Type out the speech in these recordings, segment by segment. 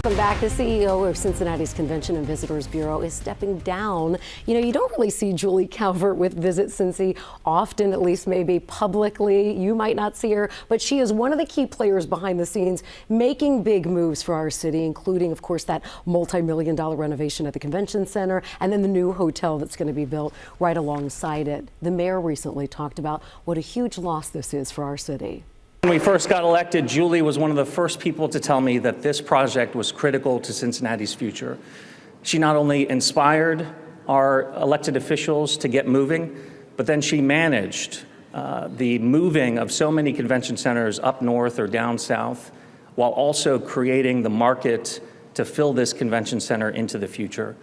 Welcome back. The CEO of Cincinnati's Convention and Visitors Bureau is stepping down. You don't really see Julie Calvert with Visit Cincy often, at least maybe publicly. You might not see her, but she is one of the key players behind the scenes making big moves for our city, including, of course, that multi-million-dollar renovation at the convention center and then the new hotel that's going to be built right alongside it. The mayor recently talked about what a huge loss this is for our city. When we first got elected, Julie was one of the first people to tell me that this project was critical to Cincinnati's future. She not only inspired our elected officials to get moving, but then she managed the moving of so many convention centers up north or down south, while also creating the market to fill this convention center into the future.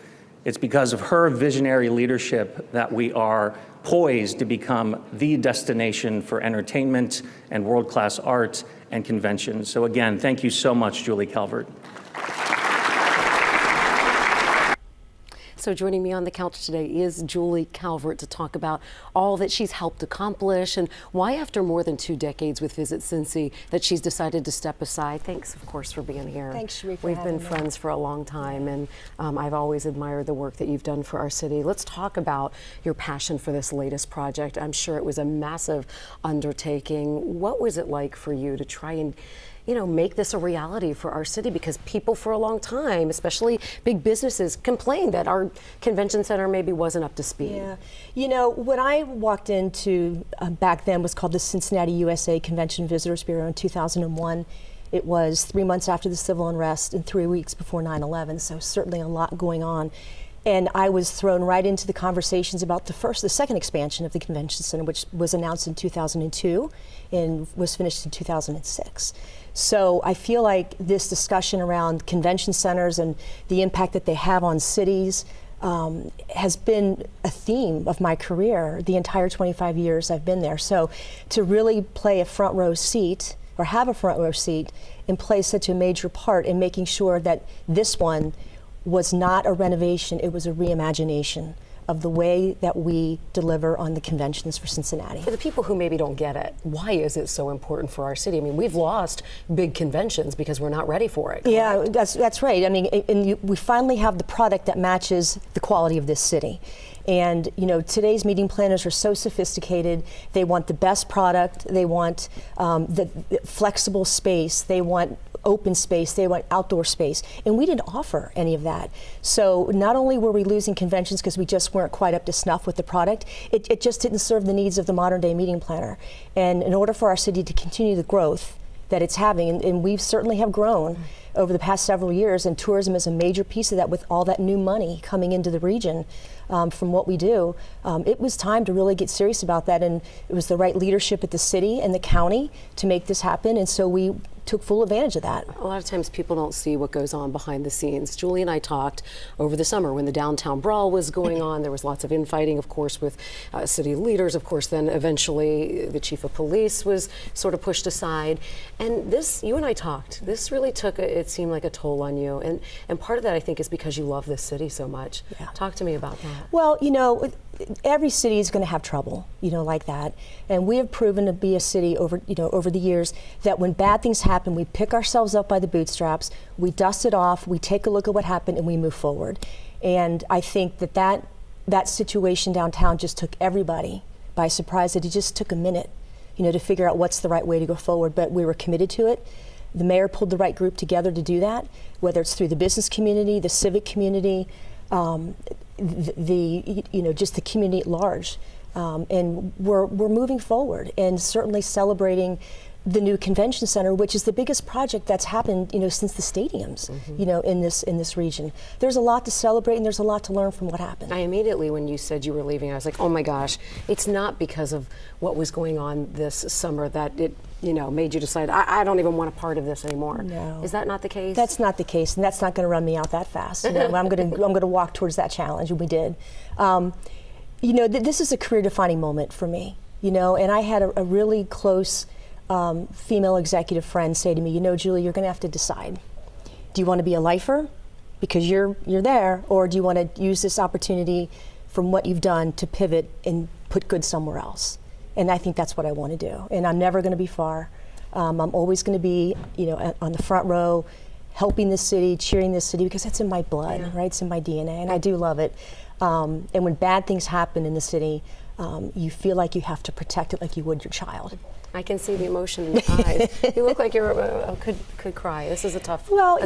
It's because of her visionary leadership that we are poised to become the destination for entertainment and world-class art and conventions. So again, thank you so much, Julie Calvert. So joining me on the couch today is Julie Calvert to talk about all that she's helped accomplish and why, after more than 2 decades with Visit Cincy, that she's decided to step aside. Thanks, of course, for being here. Thanks, Sheree, for We've been having me. friends for a long time, and I've always admired the work that you've done for our city. Let's talk about your passion for this latest project. I'm sure it was a massive undertaking. What was it like for you to try and make this a reality for our city? Because people for a long time, especially big businesses, complained that our convention center maybe wasn't up to speed. Yeah, when I walked into, back then was called the Cincinnati USA Convention Visitors Bureau in 2001. It was 3 months after the civil unrest and 3 weeks before 9/11, so certainly a lot going on. And I was thrown right into the conversations about the second expansion of the convention center, which was announced in 2002 and was finished in 2006. So I feel like this discussion around convention centers and the impact that they have on cities has been a theme of my career the entire 25 years I've been there. So to really play a front row seat or have a front row seat and play such a major part in making sure that this one was not a renovation, it was a reimagination of the way that we deliver on the conventions for Cincinnati. For the people who maybe don't get it, why is it so important for our city? I mean, we've lost big conventions because we're not ready for it. Yeah, that's right. I mean, we finally have the product that matches the quality of this city. And today's meeting planners are so sophisticated. They want the best product. They want the flexible space. They want open space, they want outdoor space, and we didn't offer any of that. So not only were we losing conventions because we just weren't quite up to snuff with the product, it just didn't serve the needs of the modern day meeting planner. And in order for our city to continue the growth that it's having, and we certainly have grown over the past several years, and tourism is a major piece of that with all that new money coming into the region from what we do, it was time to really get serious about that, and it was the right leadership at the city and the county to make this happen, and so we took full advantage of that. A lot of times people don't see what goes on behind the scenes. Julie and I talked over the summer when the downtown brawl was going on. There was lots of infighting, of course, with city leaders. Of course, then eventually the chief of police was sort of pushed aside. And this, you and I talked, this really took, it seemed like a toll on you. And part of that, I think, is because you love this city so much. Yeah. Talk to me about that. Well, every city is going to have trouble, like that. And we have proven to be a city over the years that when bad things happen, we pick ourselves up by the bootstraps, we dust it off, we take a look at what happened, and we move forward. And I think that situation downtown just took everybody by surprise, that it just took a minute, to figure out what's the right way to go forward. But we were committed to it. The mayor pulled the right group together to do that, whether it's through the business community, the civic community, just the community at large, and we're moving forward and certainly celebrating the new convention center, which is the biggest project that's happened, since the stadiums, in this region. There's a lot to celebrate and there's a lot to learn from what happened. I immediately, when you said you were leaving, I was like, oh my gosh, it's not because of what was going on this summer that it made you decide, I don't even want a part of this anymore. No. Is that not the case? That's not the case, and that's not going to run me out that fast. I'm going to walk towards that challenge, and we did. This is a career-defining moment for me. And I had a really close female executive friend say to me, Julie, you're going to have to decide. Do you want to be a lifer because you're there, or do you want to use this opportunity from what you've done to pivot and put good somewhere else? And I think that's what I want to do. And I'm never going to be far. I'm always going to be, on the front row, helping the city, cheering the city, because it's in my blood, Yeah. right? It's in my DNA, and I do love it. And when bad things happen in the city, you feel like you have to protect it like you would your child. I can see the emotion in your eyes. You look like you could cry. This is a tough one.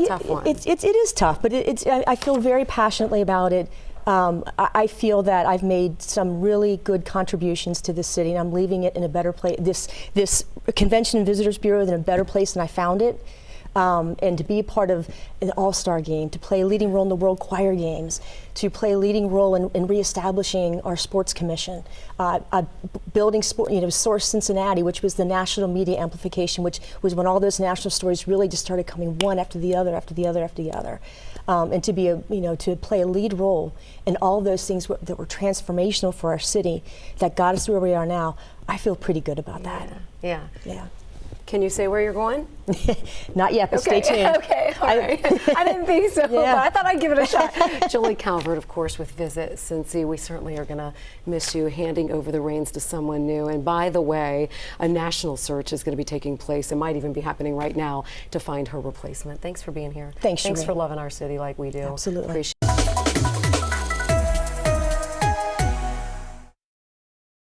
It is tough, but I feel very passionately about it. I feel that I've made some really good contributions to this city, and I'm leaving it in a better place. This Convention and Visitors Bureau in a better place than I found it. And to be a part of an all-star game, to play a leading role in the World Choir Games, to play a leading role in reestablishing our sports commission, building Source Cincinnati, which was the national media amplification, which was when all those national stories really just started coming one after the other, after the other, after the other. And to be to play a lead role in all those things that were transformational for our city, that got us where we are now, I feel pretty good about that. Yeah. Yeah. Can you say where you're going? Not yet, but stay tuned. Okay, all right. I didn't think so, Yeah. but I thought I'd give it a shot. Julie Calvert, of course, with Visit Cincy. We certainly are going to miss you, handing over the reins to someone new. And by the way, a national search is going to be taking place. It might even be happening right now to find her replacement. Thanks for being here. Thanks, Thanks Sheree. for loving our city like we do. Absolutely. Appreciate